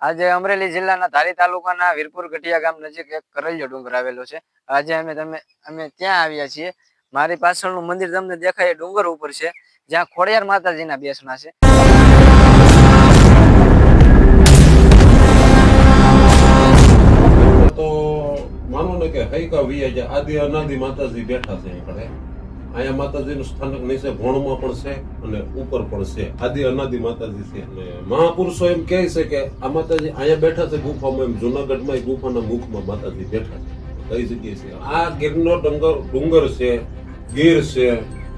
આજે અમરેલી જિલ્લાના ધારી તાલુકાના વીરપુર ગઢિયા ગામ નજીક એક કરલિયો ડુંગર આવેલો છે. આજે અમે ત્યાં આવ્યા છીએ. મારી પાછળનું મંદિર તમને દેખાય ડુંગર ઉપર છે, જ્યાં ખોડિયાર માતાજીના બેસણા છે. તો માનો ને કે હૈકા વીએ જે આદિ અનાદિ માતાજી બેઠા છે અહીં. અહીંયા માતાજીનું સ્થાનક નીચે ભોણમાં પણ છે અને ઉપર પણ છે. આદિ અનાદિ માતાજી છે અને મહાપુરુષો એમ કહે છે કે આ માતાજી અહીંયા બેઠા છે ગુફામાં. એમ જુનાગઢમાં ગુફાના મુખમાં માતાજી બેઠા છે. કઈ જગ્યાએ છે? આ ગીરનો ડુંગર છે, ગીર છે,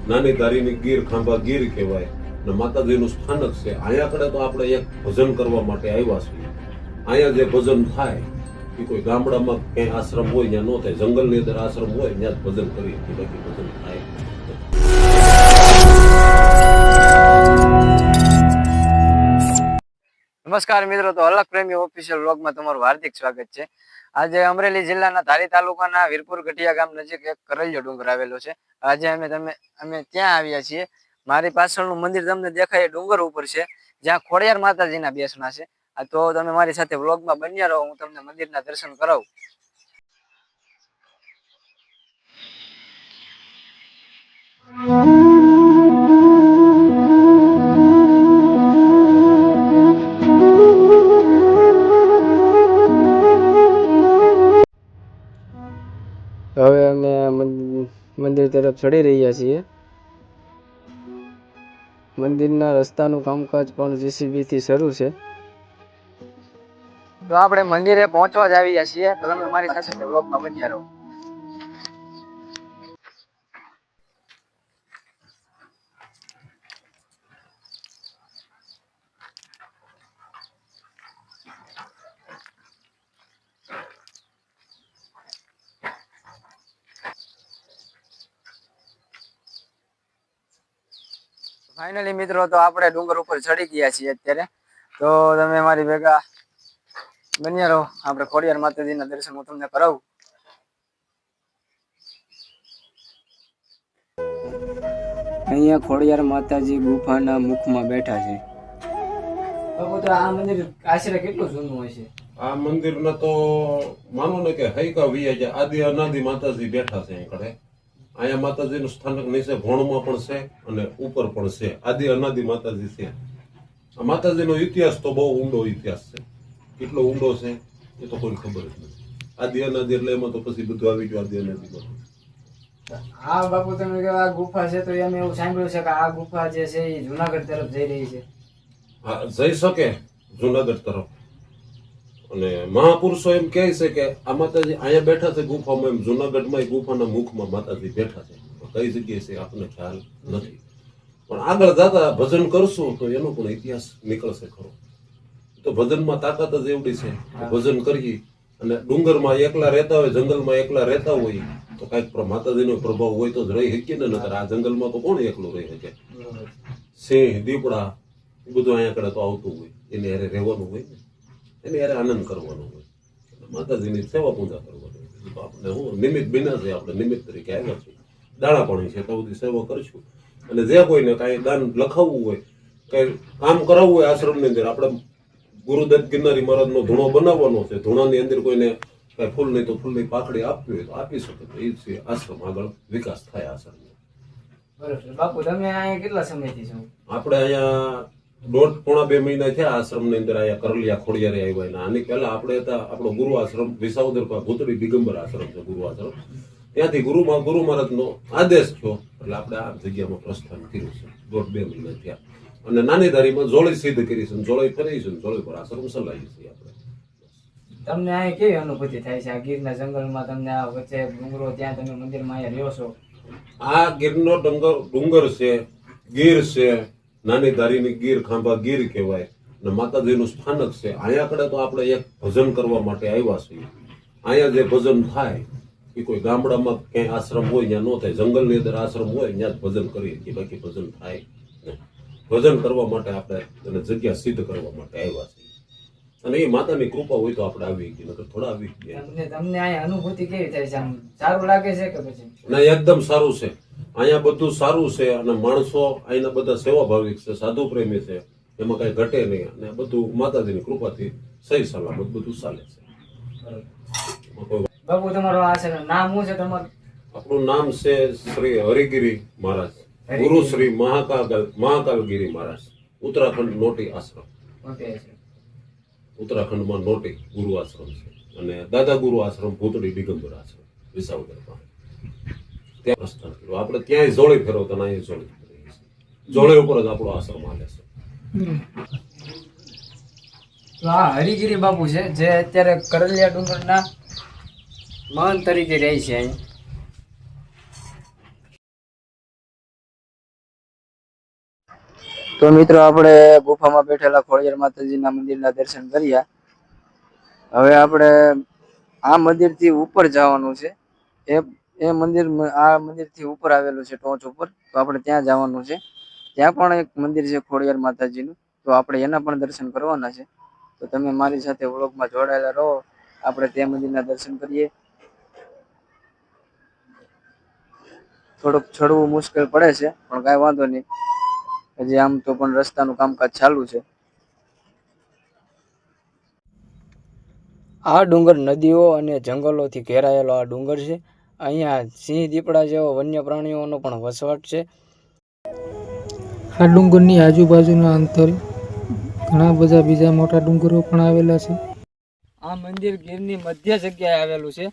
નાની ધારીની ગીર, ખાંભા ગીર કહેવાય અને માતાજીનું સ્થાનક છે. અહીંયા કડે તો આપણે એક ભજન કરવા માટે આવ્યા છીએ. અહીંયા જે ભજન થાય એ કોઈ ગામડામાં ક્યાંય આશ્રમ હોય ત્યાં ન થાય. જંગલની અંદર આશ્રમ હોય ત્યાં જ ભજન કરી બાકી ભજન થાય. નમસ્કાર મિત્રો, તો અલગ પ્રેમી ઓફિશિયલ વ્લોગમાં તમારું હાર્દિક સ્વાગત છે. આજે અમરેલી જિલ્લાના ધારી તાલુકાના વીરપુર ગઢિયા ગામ નજીક એક કરલિયો ડુંગર આવેલો છે. આજે અમે ત્યાં આવ્યા છીએ. મારી પાછળનું મંદિર તમને દેખાય ડુંગર ઉપર છે, જ્યાં ખોડિયાર માતાજીના બેસણા છે. તો તમે મારી સાથે વ્લોગમાં બન્યા રહો, હું તમને મંદિરના દર્શન કરાવું. હવે અમે મંદિર તરફ ચડી રહ્યા છીએ. મંદિરના રસ્તાનું કામકાજ પણ JCB થી શરૂ છે. તો આપણે મંદિરે પહોંચવા જ આવ્યા છીએ. તો તમે મારી સાથે વ્લોગમાં બન્યા રહો. ફાઇનલી મિત્રો, તો આપણે ડુંગર ઉપર ચડી ગયા છીએ અત્યારે. તો તમે મારી ભેગા બન્યા રહો. આપણે ખોડિયાર માતાજીના દર્શન હું તમને કરાવું. અહીંયા ખોડિયાર માતાજી ગુફાના મુખમાં બેઠા છે. તો આ મંદિર આશરે કેટલું જૂનું હોય છે? આ મંદિરના તો માનો ને કે હૈકા વીએ જે આદિ અનાદિ માતાજી બેઠા છે અહીં. અહીંયા માતાજીનું સ્થાનક નીચે ભોણમાં પણ છે અને ઉપર પણ છે. આદિ અનાદિ માતાજી છે. આ માતાજીનો ઇતિહાસ તો બહુ ઊંડો ઇતિહાસ છે. કેટલો ઊંડો છે એ તો કોઈ ખબર જ નથી. આદિ અનાદિ એટલે એમાં તો પછી બધું આવી ગયું આદિ અનાદિમાં. હા બાપુ, તમે કે આ ગુફા છે તો એમ એવું સાંભળ્યું છે કે આ ગુફા જે છે એ જુનાગઢ તરફ જઈ રહી છે. હા, જઈ શકે જુનાગઢ તરફ. અને મહાપુરુષો એમ કહે છે કે આ માતાજી અહીંયા બેઠા છે ગુફામાં. એમ જુનાગઢમાં ગુફાના મુખમાં માતાજી બેઠા છે. કઈ જગ્યાએ છે આપણને ખ્યાલ નથી, પણ આગળ જતા ભજન કરશું તો એનો પણ ઇતિહાસ નીકળશે ખરો. તો ભજનમાં તાકાત જ એવડી છે. ભજન કરીએ અને ડુંગરમાં એકલા રહેતા હોય, જંગલમાં એકલા રહેતા હોય તો કઈક માતાજીનો પ્રભાવ હોય તો જ રહી શકીએ ને. નકર આ જંગલમાં તો કોણ એકલું રહી શકે? સિંહ, દીપડા એ બધું અહીંયા કડે તો આવતું હોય. એને હારે રહેવાનું હોય ને, એને યારે આનંદ કરવાનો હોય, માતાજીની સેવા પૂજા કરવાની હોય. તો આપણે હું નિમિત્ત બિના છે, આપણે નિમિત્ત તરીકે આવ્યા છીએ. દાણા પાણી છે તો બધી સેવા કરીશું. અને જે કોઈને કાંઈ દાન લખાવવું હોય, કઈ કામ કરાવવું હોય આશ્રમની અંદર, આપણે ગુરુદત્ત ગિરનારી મહારાજનો ધૂણો બનાવવાનો છે. ધૂણાની અંદર કોઈને કઈ ફૂલ નહીં તો ફૂલની પાકડી આપવી હોય તો આપી શકે. તો એ છે આશ્રમ આગળ વિકાસ થાય આશ્રમ. બરોબર બાપુ, તમે અહીંયા કેટલા સમયથી છો? આપણે અહીંયા 1.5-2 મહિના થયા આશ્રમની અંદર. અહીંયા કરલિયા ખોડિયારે આવ્યા. આની પહેલા આપણે હતા આપણો ગુરુ આશ્રમ વિસાવદર ભૂતળી દિગંબર આશ્રમ છે, ગુરુ આશ્રમ. ત્યાંથી ગુરુ મહારાજનો આદેશ થયો એટલે આપણે આ જગ્યામાં પ્રસ્થાન કર્યું છે. 1.5-2 મહિના થયા. અને નાની ધારીમાં જોળી સિદ્ધ કરી છે, જોળી ફરી છે, જોળી પર આશ્રમ ચલાવીએ છીએ આપણે. તમને અહીંયા કેવી અનુભૂતિ થાય છે? આ ગીરના જંગલમાં તમને આ વચ્ચે ડુંગરો, ત્યાં તમે મંદિરમાં અહીંયા રહ્યો છો. આ ગીરનો ડુંગર છે, ગીર છે, નાની ધારીની ગીર, ખાંભા ગીર કહેવાય અને માતાજીનું સ્થાનક છે. અહીંયા કડે તો આપણે એક ભજન કરવા માટે આવ્યા છીએ. અહીંયા જે ભજન થાય એ કોઈ ગામડામાં ક્યાંય આશ્રમ હોય ત્યાં ન થાય. જંગલની અંદર આશ્રમ હોય ત્યાં જ ભજન કરીએ કે બાકી ભજન થાય નહીં. ભજન કરવા માટે આપણે એને જગ્યા સિદ્ધ કરવા માટે આવ્યા છીએ. અને એ માતાની કૃપા હોય તો આપણે આવી ગઈ, નકર થોડા આવી ગયા. તમને અહીંયા અનુભૂતિ કેવી થાય છે? આમ સારું લાગે છે કે પછી? ના, એકદમ સારું છે. અહીંયા બધું સારું છે અને માણસો અહીંના બધા સેવાભાવિક છે, સાધુ પ્રેમી છે. એમાં કઈ ઘટે નહીં અને બધું માતાજીની કૃપાથી સહી સલામત બધું ચાલે છે. એમાં કોઈ બાપુ તમારું આ છે નામ શું છે તમારું? આપણું નામ છે શ્રી હરિગીરી મહારાજ, ગુરુ શ્રી મહાકાલગીરી મહારાજ, ઉત્તરાખંડ નોટી આશ્રમ. ઓકે. ઉત્તરાખંડમાં નોટી ગુરુ આશ્રમ છે અને દાદા ગુરુ આશ્રમ ભૂતળી દિગંબર આશ્રમ વિસાવદરમાં ત્યાં પ્રસ્થાન કર્યું. આપણે ત્યાંય જોડી ફેરવતા અને અહીંયા જોડી ફેરવીએ છીએ. જોડે ઉપર જ આપણો આશ્રમ હાલે છે. તો આ હરિગીરી બાપુ છે જે અત્યારે કરલિયા ડુંગરના મહંત તરીકે રહે છે અહીં. તો મિત્રો આપણે ગુફામાં બેઠેલા ખોડિયાર માતાજીના મંદિરના દર્શન કર્યા. હવે આપણે આ મંદિરથી ઉપર જવાનું છે. એ મંદિર આ મંદિરથી ઉપર આવેલું છે ટોચ ઉપર. તો આપણે ત્યાં જવાનું છે. ત્યાં પણ એક મંદિર છે ખોડિયાર માતાજીનું. તો આપણે એના પણ દર્શન કરવાના છે. તો તમે મારી સાથે વ્લોગમાં જોડાયેલા રહો. આપણે તે મંદિરના દર્શન કરીએ. થોડુંક ચડવું મુશ્કેલ પડે છે પણ કાંઈ વાંધો નહીં. હજી આમ તો પણ રસ્તાનું કામકાજ ચાલુ છે. આ ડુંગર નદીઓ અને જંગલોથી ઘેરાયેલો આ ડુંગર છે. અહીંયા સિંહ દીપડા જેવા વન્ય પ્રાણીઓનો પણ વસવાટ છે. આ ડુંગરની આજુબાજુના અંતરે ઘણા બધા બીજા મોટા ડુંગરો પણ આવેલા છે. આ મંદિર ગીરની મધ્ય જગ્યાએ આવેલું છે.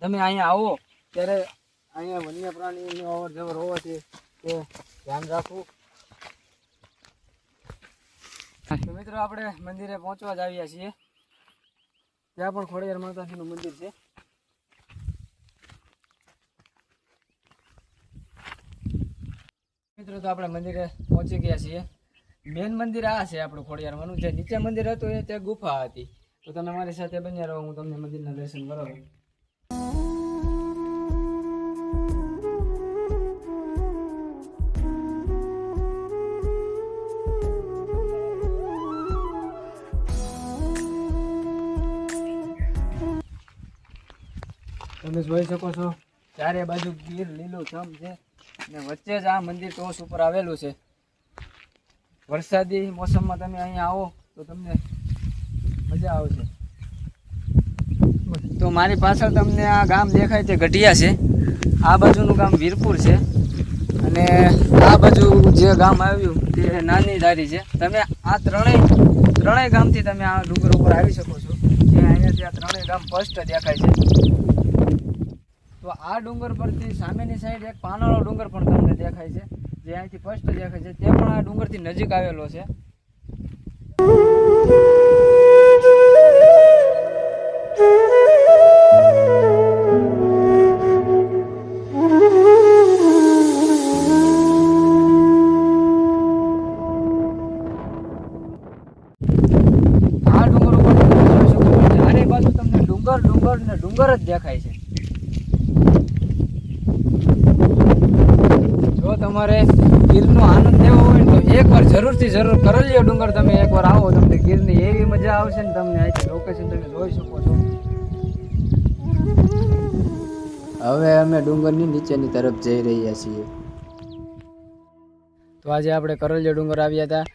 તમે અહીંયા આવો ત્યારે અહીંયા વન્ય પ્રાણીની અવર જવર હોવાથી તે ધ્યાન રાખવું. તો મિત્રો આપણે મંદિરે પહોંચવા જ આવ્યા છીએ. ત્યાં પણ ખોડિયાર માતાજીનું મંદિર છે. મિત્રો તો આપણે મંદિરે પહોંચી ગયા છીએ. મેન મંદિર આ છે આપણું ખોડિયારમાંનું. જે નીચે મંદિર હતું એ તે ગુફા હતી. તો તમે મારી સાથે બન્યા રહો, હું તમને મંદિરના દર્શન કરાવું. તમે જોઈ શકો છો ચારે બાજુ ગીર લીલુંછમ છે અને વચ્ચે જ આ મંદિર ટોચ ઉપર આવેલું છે. વરસાદી મોસમમાં તમે અહીંયા આવો તો તમને મજા આવશે. તો મારી પાછળ તમને આ ગામ દેખાય છે ગઢિયા છે. આ બાજુનું ગામ વીરપુર છે અને આ બાજુ જે ગામ આવ્યું તે નાની ધારી છે. તમે આ ત્રણેય ગામથી તમે આ ડુંગર ઉપર આવી શકો છો. જે અહીંયાથી આ ત્રણેય ગામ સ્પષ્ટ દેખાય છે. તો આ ડુંગર પરથી સામેની સાઈડ એક પાનાળો ડુંગર પણ તમને દેખાય છે, જે અહીંથી સ્પષ્ટ દેખાય છે. તે પણ આ ડુંગરથી નજીક આવેલો છે. આ ડુંગર ઉપર તમે જોઈ શકો છો ચારે બાજુ તમને ડુંગર ને ડુંગર જ દેખાય છે. જો તમારે ગીરનો આનંદ લેવો હોય ને તો એકવાર જરૂરથી જરૂર કરલિયો ડુંગર તમે એકવાર આવો. તમને ગીરની એવી મજા આવશે ને. તમને અહીંથી લોકેશન તમે જોઈ શકો છો. હવે અમે ડુંગરની નીચેની તરફ જઈ રહ્યા છીએ. તો આજે આપણે કરલિયો ડુંગર આવ્યા હતા,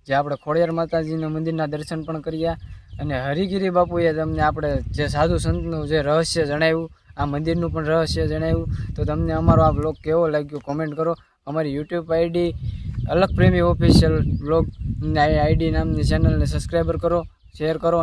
જે આપણે ખોડિયાર માતાજીના મંદિરના દર્શન પણ કર્યા અને હરિગીરી બાપુએ તમને આપણે જે સાધુ સંતનું જે રહસ્ય જણાવ્યું, આ મંદિરનું પણ રહસ્ય જણાવ્યું. તો તમને અમારો આ બ્લોગ કેવો લાગ્યો કોમેન્ટ કરો. અમારી યુટ્યુબ આઈડી અલગ પ્રેમી ઓફિશિયલ બ્લોગ આઈડી નામની ચેનલને સબસ્ક્રાઈબર કરો, શેર કરો.